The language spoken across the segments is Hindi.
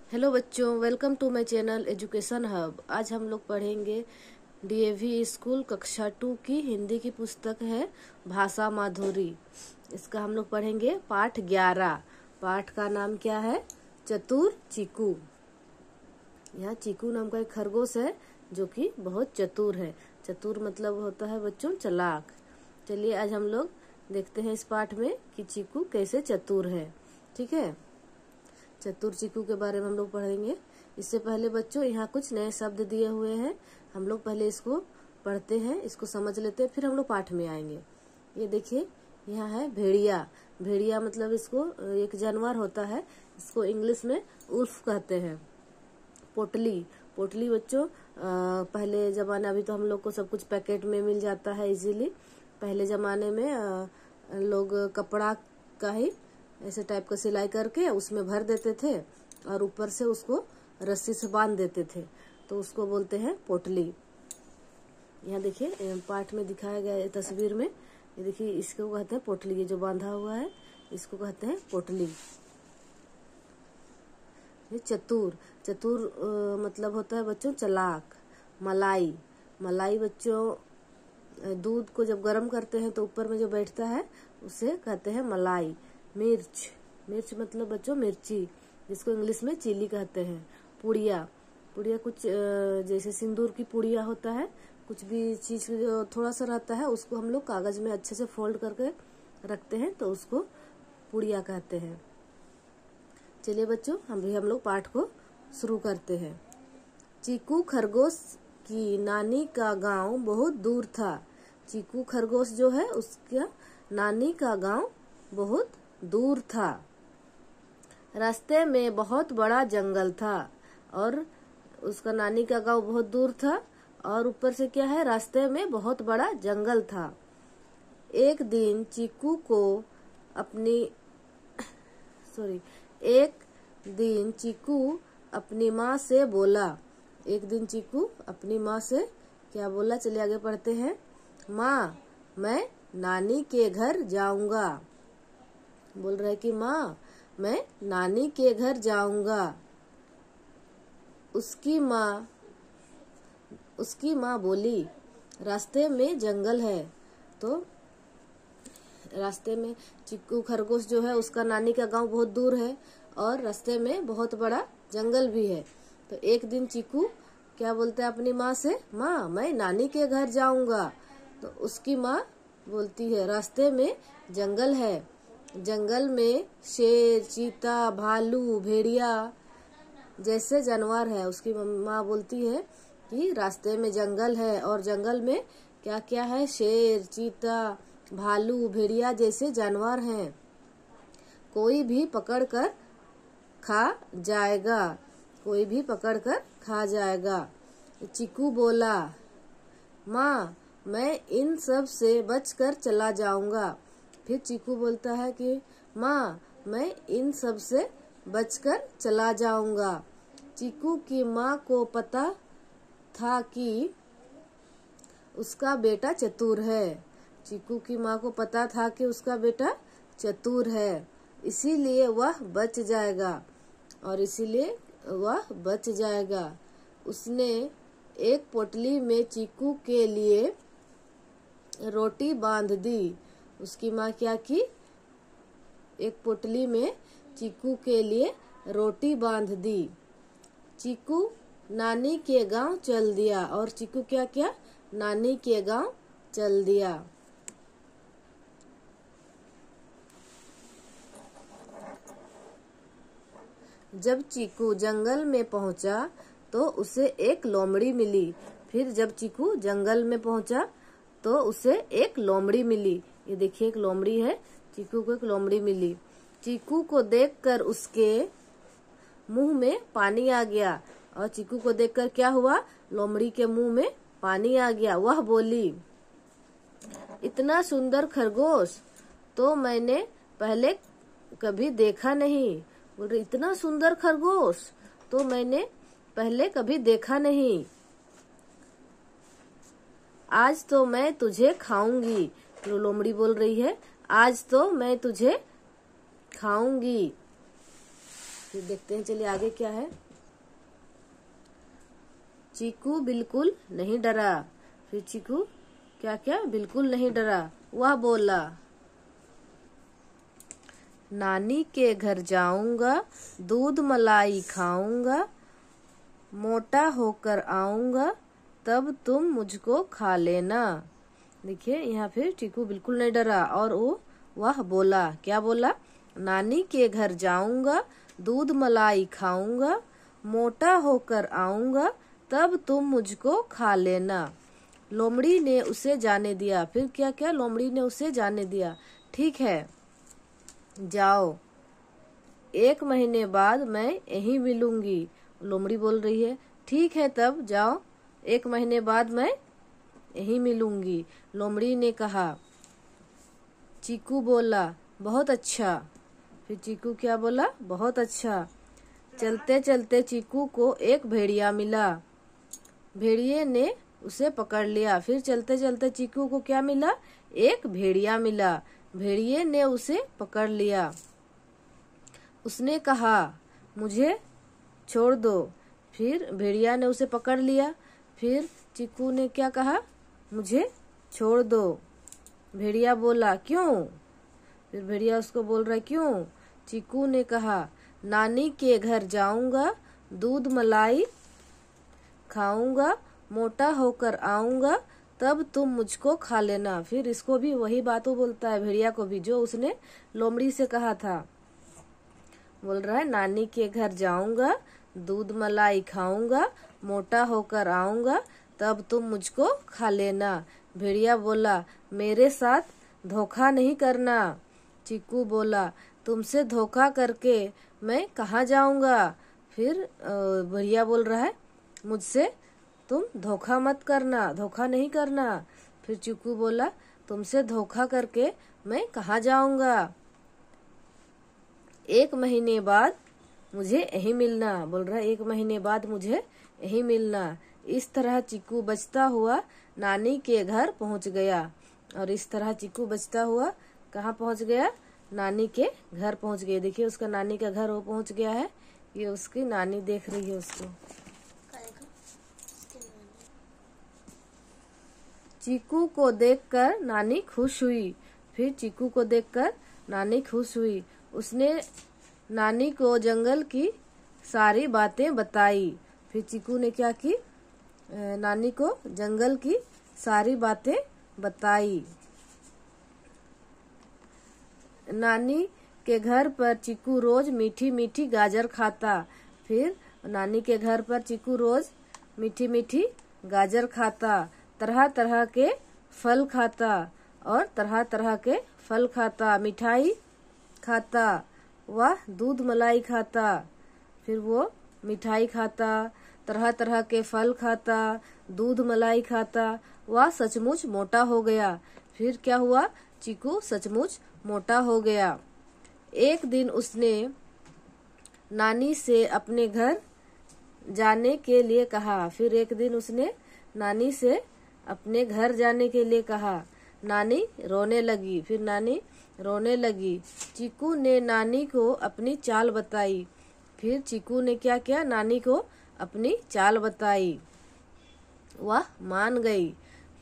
हेलो बच्चों, welcome to my channel education hub. आज हम लोग पढ़ेंगे डीएवी स्कूल कक्षा 2 की हिंदी की पुस्तक है भाषा माधुरी। इसका हम लोग पढ़ेंगे पाठ 11। पाठ का नाम क्या है? चतुर चीकू। यहाँ चीकू नाम का एक खरगोश है जो कि बहुत चतुर है। चतुर मतलब होता है बच्चों चालाक। चलिए आज हम लोग देखते हैं इस पाठ में कि चीकू कैसे चतुर है। ठीक है, चतुर चीकू के बारे में हम लोग पढ़ेंगे। इससे पहले बच्चों यहाँ कुछ नए शब्द दिए हुए हैं, हम लोग पहले इसको पढ़ते हैं, इसको समझ लेते हैं, फिर हम लोग पाठ में आएंगे। ये देखिए यहाँ है भेड़िया। भेड़िया मतलब इसको एक जानवर होता है, इसको इंग्लिश में उल्फ कहते हैं। पोटली, पोटली बच्चों पहले जमाने, अभी तो हम लोग को सब कुछ पैकेट में मिल जाता है इजीली। पहले जमाने में लोग कपड़ा का ही ऐसे टाइप का सिलाई करके उसमें भर देते थे और ऊपर से उसको रस्सी से बांध देते थे, तो उसको बोलते हैं पोटली। यहाँ देखिए पाठ में दिखाया गया है तस्वीर में, ये देखिए इसको कहते हैं पोटली। ये जो बांधा हुआ है इसको कहते हैं पोटली। ये चतुर, चतुर मतलब होता है बच्चों चालाक। मलाई, मलाई बच्चों दूध को जब गर्म करते हैं तो ऊपर में जो बैठता है उसे कहते हैं मलाई। मिर्च, मिर्च मतलब बच्चों मिर्ची, जिसको इंग्लिश में चिली कहते हैं। पुड़िया, पुड़िया कुछ जैसे सिंदूर की पुड़िया होता है, कुछ भी चीज जो थोड़ा सा रहता है उसको हम लोग कागज में अच्छे से फोल्ड करके रखते हैं तो उसको पुड़िया कहते हैं। चलिए बच्चों हम लोग पाठ को शुरू करते हैं। चीकू खरगोश की नानी का गांव बहुत दूर था। चीकू खरगोश जो है उसका नानी का गांव बहुत दूर था। रास्ते में बहुत बड़ा जंगल था, और उसका नानी का गांव बहुत दूर था और ऊपर से क्या है, रास्ते में बहुत बड़ा जंगल था। एक दिन चीकू अपनी माँ से बोला। एक दिन चीकू अपनी माँ से क्या बोला, चलिए आगे पढ़ते हैं। माँ, मैं नानी के घर जाऊंगा। बोल रहा है कि माँ मैं नानी के घर जाऊंगा। उसकी माँ बोली, रास्ते में जंगल है। तो रास्ते में चिक्कू खरगोश जो है उसका नानी का गांव बहुत दूर है और रास्ते में बहुत बड़ा जंगल भी है। तो एक दिन चिक्कू क्या बोलता है अपनी माँ से, माँ मैं नानी के घर जाऊंगा। तो उसकी माँ बोलती है रास्ते में जंगल है, जंगल में शेर, चीता, भालू, भेड़िया जैसे जानवर है। उसकी माँ बोलती है कि रास्ते में जंगल है और जंगल में क्या क्या है, शेर, चीता, भालू, भेड़िया जैसे जानवर हैं। कोई भी पकड़कर खा जाएगा, कोई भी पकड़कर खा जाएगा। चिकू बोला, माँ मैं इन सब से बचकर चला जाऊंगा। फिर चीकू बोलता है कि माँ मैं इन सब से बचकर चला जाऊंगा। चीकू की माँ को पता था कि उसका बेटा चतुर है। चीकू की माँ को पता था कि उसका बेटा चतुर है, इसीलिए वह बच जाएगा उसने एक पोटली में चीकू के लिए रोटी बांध दी। उसकी माँ क्या की, एक पोटली में चीकू के लिए रोटी बांध दी। चीकू नानी के गांव चल दिया, और चीकू क्या किया, नानी के गांव चल दिया। जब चीकू जंगल में पहुंचा तो उसे एक लोमड़ी मिली। फिर जब चीकू जंगल में पहुंचा तो उसे एक लोमड़ी मिली। ये देखिए एक लोमड़ी है, चीकू को एक लोमड़ी मिली। चीकू को देखकर उसके मुंह में पानी आ गया, और चीकू को देखकर क्या हुआ, लोमड़ी के मुंह में पानी आ गया। वह बोली, इतना सुंदर खरगोश तो मैंने पहले कभी देखा नहीं। बोल रही, इतना सुंदर खरगोश तो मैंने पहले कभी देखा नहीं। आज तो मैं तुझे खाऊंगी। लोमड़ी बोल रही है, आज तो मैं तुझे खाऊंगी। फिर देखते हैं, चलिए आगे क्या है। चीकू बिल्कुल नहीं डरा। फिर चीकू क्या क्या बिल्कुल नहीं डरा। वह बोला, नानी के घर जाऊंगा, दूध मलाई खाऊंगा, मोटा होकर आऊंगा, तब तुम मुझको खा लेना। देखिए यहाँ फिर चीकू बिल्कुल नहीं डरा और वह बोला, क्या बोला, नानी के घर जाऊंगा, दूध मलाई खाऊंगा, मोटा होकर आऊंगा, तब तुम मुझको खा लेना। लोमड़ी ने उसे जाने दिया। फिर क्या क्या, लोमड़ी ने उसे जाने दिया। ठीक है, जाओ, 1 महीने बाद मैं यहीं मिलूंगी। लोमड़ी बोल रही है, ठीक है तब जाओ, 1 महीने बाद मैं यहीं मिलूंगी। लोमड़ी ने कहा। चीकू बोला, बहुत अच्छा। फिर चीकू क्या बोला, बहुत अच्छा। चलते चलते चीकू को एक भेड़िया मिला। भेड़िए ने उसे पकड़ लिया। फिर चलते चलते चीकू को क्या मिला, एक भेड़िया मिला। भेड़िए ने उसे पकड़ लिया। उसने कहा, मुझे छोड़ दो। फिर भेड़िया ने उसे पकड़ लिया। फिर चीकू ने क्या कहा, मुझे छोड़ दो। भेड़िया बोला, क्यों? फिर भेड़िया उसको बोल रहा है, क्यों? चीकू ने कहा, नानी के घर जाऊंगा, दूध मलाई खाऊंगा, मोटा होकर आऊंगा, तब तुम मुझको खा लेना। फिर इसको भी वही बातों बोलता है, भेड़िया को भी, जो उसने लोमड़ी से कहा था। बोल रहा है, नानी के घर जाऊंगा, दूध मलाई खाऊंगा, मोटा होकर आऊंगा, तब तुम मुझको खा लेना। भेड़िया बोला, मेरे साथ धोखा नहीं करना। चीकू बोला, तुमसे धोखा करके मैं कहाँ जाऊंगा। फिर भेड़िया बोल रहा है, मुझसे तुम धोखा मत करना, धोखा नहीं करना। फिर चीकू बोला, तुमसे धोखा करके मैं कहाँ जाऊंगा, 1 महीने बाद मुझे यहीं मिलना। बोल रहा है, 1 महीने बाद मुझे यहीं मिलना। इस तरह चीकू बचता हुआ नानी के घर पहुंच गया। और इस तरह चीकू बचता हुआ कहाँ पहुंच गया, नानी के घर पहुंच गया। देखिए उसका नानी का घर वो पहुंच गया है। ये उसकी नानी देख रही है उसको। चीकू को देखकर नानी खुश हुई। फिर चीकू को देखकर नानी खुश हुई। उसने नानी को जंगल की सारी बातें बताई। फिर चीकू ने क्या की, नानी को जंगल की सारी बातें बताई। नानी के घर पर चीकू रोज मीठी मीठी गाजर खाता। फिर नानी के घर पर चीकू रोज मीठी मीठी गाजर खाता, तरह तरह के फल खाता और तरह तरह के फल खाता, मिठाई खाता, वह दूध मलाई खाता। फिर वो मिठाई खाता, तरह तरह के फल खाता, दूध मलाई खाता। वह सचमुच मोटा हो गया। फिर क्या हुआ, चीकू सचमुच मोटा हो गया। एक दिन उसने नानी से अपने घर जाने के लिए कहा। फिर एक दिन उसने नानी से अपने घर जाने के लिए कहा। नानी रोने लगी। फिर नानी रोने लगी। चीकू ने नानी को अपनी चाल बताई। फिर चीकू ने क्या किया, नानी को अपनी चाल बताई। वह मान गई।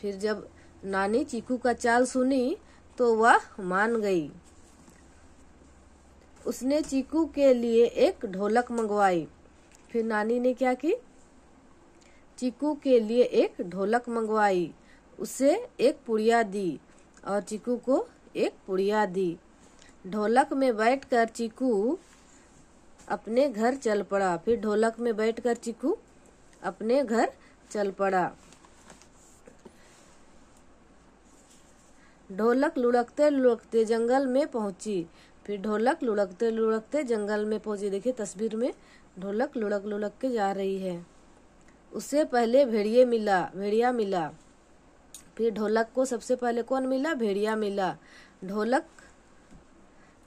फिर जब नानी चीकू का चाल सुनी तो वह मान गई। उसने चीकू के लिए एक ढोलक मंगवाई। फिर नानी ने क्या की, चीकू के लिए एक ढोलक मंगवाई, उसे एक पुड़िया दी और चीकू को एक पुड़िया दी। ढोलक में बैठकर चीकू अपने घर चल पड़ा। फिर ढोलक में बैठकर चीकू अपने घर चल पड़ा। ढोलक लुढ़कते लुढ़कते जंगल में पहुंची। फिर ढोलक लुढ़कते लुढ़कते जंगल में पहुंची। देखिए तस्वीर में ढोलक लुढ़क लुढ़क के जा रही है। उससे पहले भेड़िया मिला। फिर ढोलक को सबसे पहले कौन मिला, भेड़िया मिला। ढोलक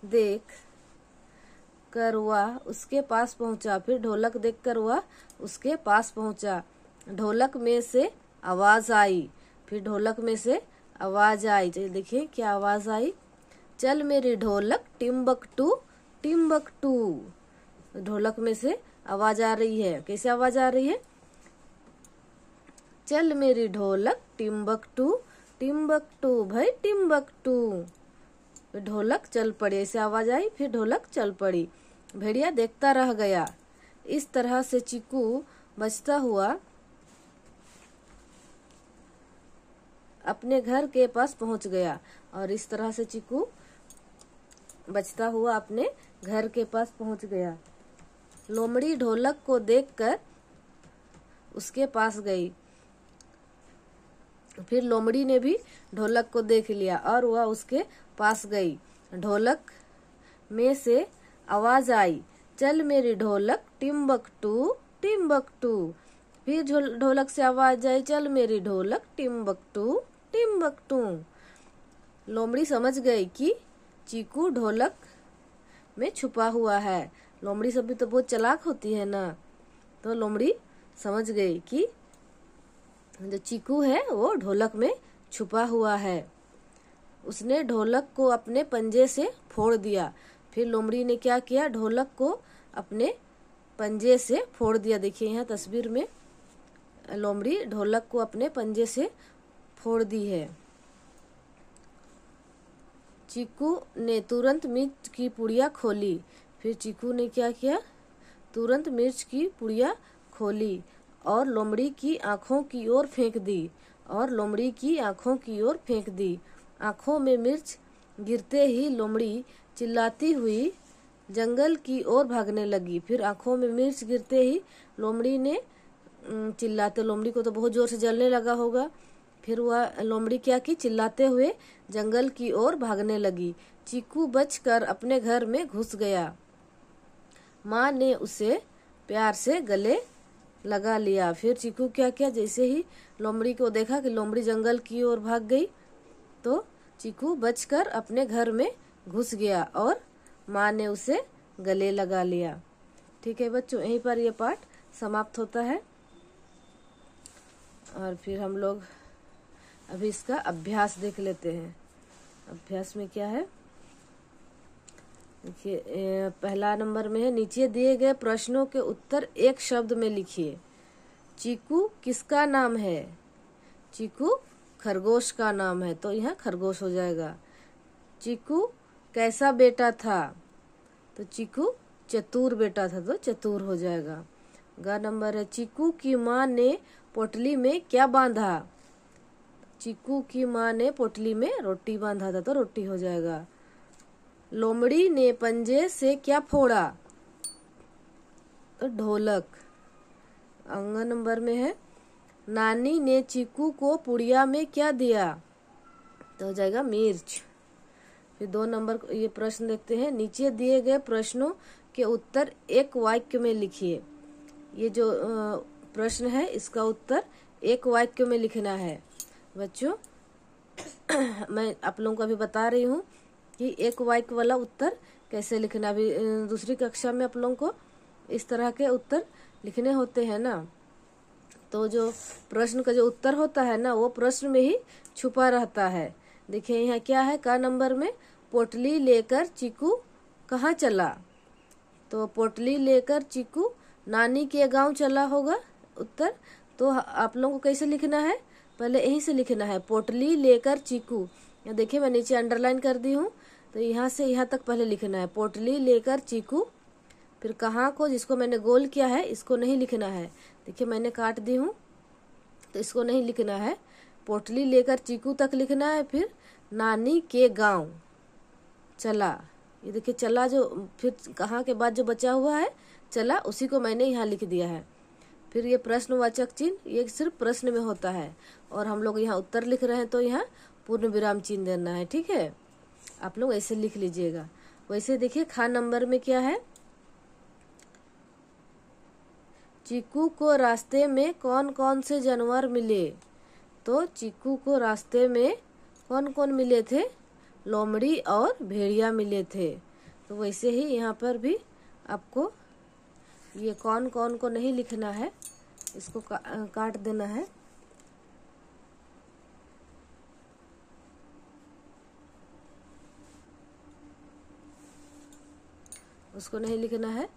देख कर वह उसके पास पहुंचा। फिर ढोलक देख कर वह उसके पास पहुंचा। ढोलक में से आवाज आई। फिर ढोलक में से आवाज आई। देखिए क्या आवाज आई, चल मेरी ढोलक टिम्बकटू टिम्बकटू। ढोलक में से आवाज आ रही है। कैसे आवाज आ रही है? चल मेरी ढोलक टिम्बकटू, टिम्बकटू भाई टिम्बकटू। ढोलक चल पड़ी, ऐसे आवाज आई, फिर ढोलक चल पड़ी। भेड़िया देखता रह गया। इस तरह से चीकू बचता हुआ अपने घर के पास पहुंच गया। और इस तरह से चीकू बचता हुआ अपने घर के पास पहुंच गया। लोमड़ी ढोलक को देखकर उसके पास गई। फिर लोमड़ी ने भी ढोलक को देख लिया और वह उसके पास गई। ढोलक में से आवाज आई, चल मेरी ढोलक टिम्बकटू, टिम्बकटू। फिर ढोलक से आवाज आई, चल मेरी ढोलक टिम्बकटू, टिम्बकटू। लोमड़ी समझ गई कि चीकू ढोलक में छुपा हुआ है। लोमड़ी सब भी तो बहुत चालाक होती है ना, तो लोमड़ी समझ गई कि जो चीकू है वो ढोलक में छुपा हुआ है। उसने ढोलक को अपने पंजे से फोड़ दिया। फिर लोमड़ी ने क्या किया? ढोलक को अपने पंजे से फोड़ दिया। देखिए यहाँ तस्वीर में लोमड़ी ढोलक को अपने पंजे से फोड़ दी है। चीकू ने तुरंत मिर्च की पुड़िया खोली। फिर चीकू ने क्या किया? तुरंत मिर्च की पुड़िया खोली और लोमड़ी की आंखों की ओर फेंक दी, और लोमड़ी की आंखों की ओर फेंक दी। आंखों में मिर्च गिरते ही लोमड़ी चिल्लाती हुई जंगल की ओर भागने लगी। फिर आंखों में मिर्च गिरते ही लोमड़ी ने चिल्लाते, लोमड़ी को तो बहुत जोर से जलने लगा होगा। फिर वह लोमड़ी क्या की? चिल्लाते हुए जंगल की ओर भागने लगी। चीकू बचकर अपने घर में घुस गया। माँ ने उसे प्यार से गले लगा लिया। फिर चीकू क्या किया? जैसे ही लोमड़ी को देखा कि लोमड़ी जंगल की ओर भाग गई, तो चीकू बचकर अपने घर में घुस गया और माँ ने उसे गले लगा लिया। ठीक है बच्चों, यहीं पर ये पाठ समाप्त होता है। और फिर हम लोग अभी इसका अभ्यास देख लेते हैं। अभ्यास में क्या है देखिए, पहला नंबर में है, नीचे दिए गए प्रश्नों के उत्तर एक शब्द में लिखिए। चीकू किसका नाम है? चीकू खरगोश का नाम है, तो यहाँ खरगोश हो जाएगा। चीकू कैसा बेटा था? तो चीकू चतुर बेटा था, तो चतुर हो जाएगा। ग नंबर है, चीकू की माँ ने पोटली में क्या बांधा? चीकू की माँ ने पोटली में रोटी बांधा था, तो रोटी हो जाएगा। लोमड़ी ने पंजे से क्या फोड़ा? तो ढोलक। अंग नंबर में है, नानी ने चीकू को पुड़िया में क्या दिया? तो हो जाएगा मिर्च। फिर 2 नंबर ये प्रश्न देखते हैं, नीचे दिए गए प्रश्नों के उत्तर एक वाक्य में लिखिए। ये जो प्रश्न है इसका उत्तर एक वाक्य में लिखना है। बच्चों मैं आप लोगों को अभी बता रही हूँ कि एक वाक्य वाला उत्तर कैसे लिखना। अभी दूसरी कक्षा में आप लोगों को इस तरह के उत्तर लिखने होते हैं ना, तो जो प्रश्न का जो उत्तर होता है ना वो प्रश्न में ही छुपा रहता है। देखिए यहाँ क्या है, का नंबर में, पोटली लेकर चीकू कहाँ चला? तो पोटली लेकर चीकू नानी के गांव चला होगा उत्तर। तो आप लोगों को कैसे लिखना है? पहले यहीं से लिखना है, पोटली लेकर चीकू। यहाँ देखिए मैं नीचे अंडरलाइन कर दी हूँ, तो यहाँ से यहाँ तक पहले लिखना है, पोटली लेकर चीकू। फिर कहाँ को, जिसको मैंने गोल किया है इसको नहीं लिखना है। देखिए मैंने काट दी हूँ, तो इसको नहीं लिखना है। पोटली लेकर चीकू तक लिखना है। फिर नानी के गांव चला, ये देखिए चला, जो फिर कहाँ के बाद जो बचा हुआ है चला, उसी को मैंने यहाँ लिख दिया है। फिर ये प्रश्नवाचक चिन्ह ये सिर्फ प्रश्न में होता है, और हम लोग यहाँ उत्तर लिख रहे हैं तो यहाँ पूर्ण विराम चिन्ह देना है। ठीक है, आप लोग ऐसे लिख लीजिएगा। वैसे देखिए खा नंबर में क्या है, चीकू को रास्ते में कौन कौन से जानवर मिले? तो चीकू को रास्ते में कौन कौन मिले थे? लोमड़ी और भेड़िया मिले थे। तो वैसे ही यहाँ पर भी आपको ये कौन कौन को नहीं लिखना है, इसको काट देना है। उसको नहीं लिखना है।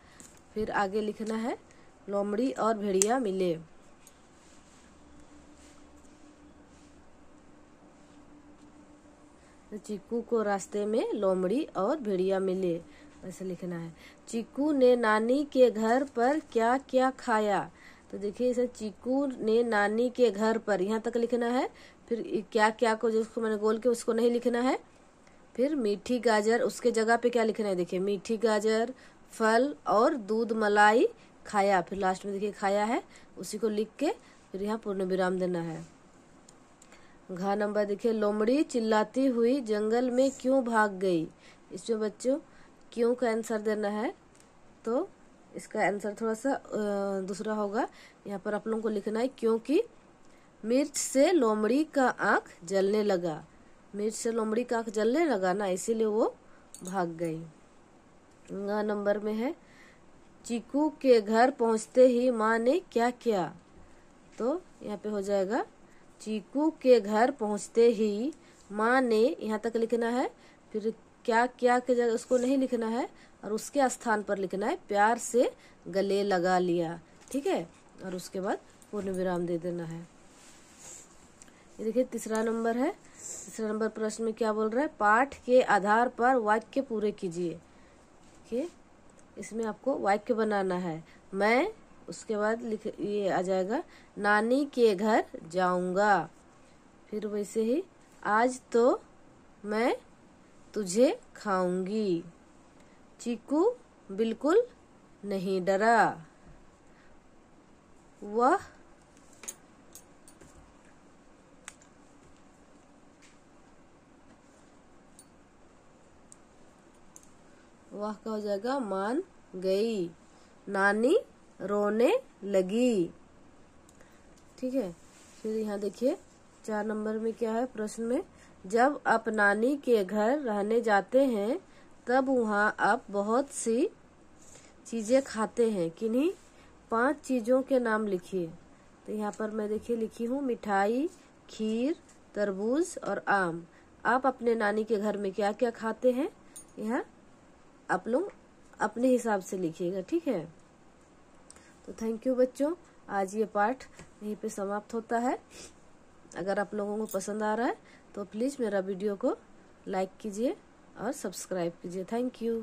फिर आगे लिखना है लोमड़ी और भेड़िया मिले। चीकू को रास्ते में लोमड़ी और भेड़िया मिले, ऐसे लिखना है। चीकू ने नानी के घर पर क्या क्या खाया, तो देखिए इसे चीकू ने नानी के घर पर, यहाँ तक लिखना है। फिर क्या क्या को जिसको मैंने गोल के उसको नहीं लिखना है। फिर मीठी गाजर, उसके जगह पे क्या लिखना है, देखिए मीठी गाजर, फल और दूध मलाई खाया। फिर लास्ट में देखिए खाया है, उसी को लिख के फिर यहाँ पूर्ण विराम देना है। घ नंबर देखिए लोमड़ी चिल्लाती हुई जंगल में क्यों भाग गई। इसमें बच्चों क्यों का आंसर देना है, तो इसका आंसर थोड़ा सा दूसरा होगा। यहाँ पर आप लोगों को लिखना है क्योंकि मिर्च से लोमड़ी का आंख जलने लगा। मिर्च से लोमड़ी का आंख जलने लगा ना, इसीलिए वो भाग गई। ग नंबर में है चीकू के घर पहुंचते ही माँ ने क्या किया, तो यहाँ पे हो जाएगा चीकू के घर पहुंचते ही माँ ने, यहाँ तक लिखना है। फिर क्या क्या के जगह उसको नहीं लिखना है और उसके स्थान पर लिखना है प्यार से गले लगा लिया, ठीक है। और उसके बाद पूर्ण विराम दे देना है। ये देखिए तीसरा नंबर है। तीसरा नंबर प्रश्न में क्या बोल रहा है, पाठ के आधार पर वाक्य पूरे कीजिए। देखिए इसमें आपको वाक्य बनाना है। मैं, उसके बाद ये आ जाएगा नानी के घर जाऊंगा। फिर वैसे ही आज तो मैं तुझे खाऊंगी। चीकू बिल्कुल नहीं डरा, वह का हो जाएगा मान गई। नानी रोने लगी, ठीक है। फिर यहाँ देखिए 4 नंबर में क्या है प्रश्न में, जब आप नानी के घर रहने जाते हैं तब वहाँ आप बहुत सी चीजें खाते हैं, किन्हीं 5 चीजों के नाम लिखिए। तो यहाँ पर मैं देखिए लिखी हूँ मिठाई, खीर, तरबूज और आम। आप अपने नानी के घर में क्या क्या खाते हैं, यहाँ आप लोग अपने हिसाब से लिखिएगा, ठीक है। तो थैंक यू बच्चों, आज ये पाठ यहीं पे समाप्त होता है। अगर आप लोगों को पसंद आ रहा है तो प्लीज़ मेरा वीडियो को लाइक कीजिए और सब्सक्राइब कीजिए। Thank you.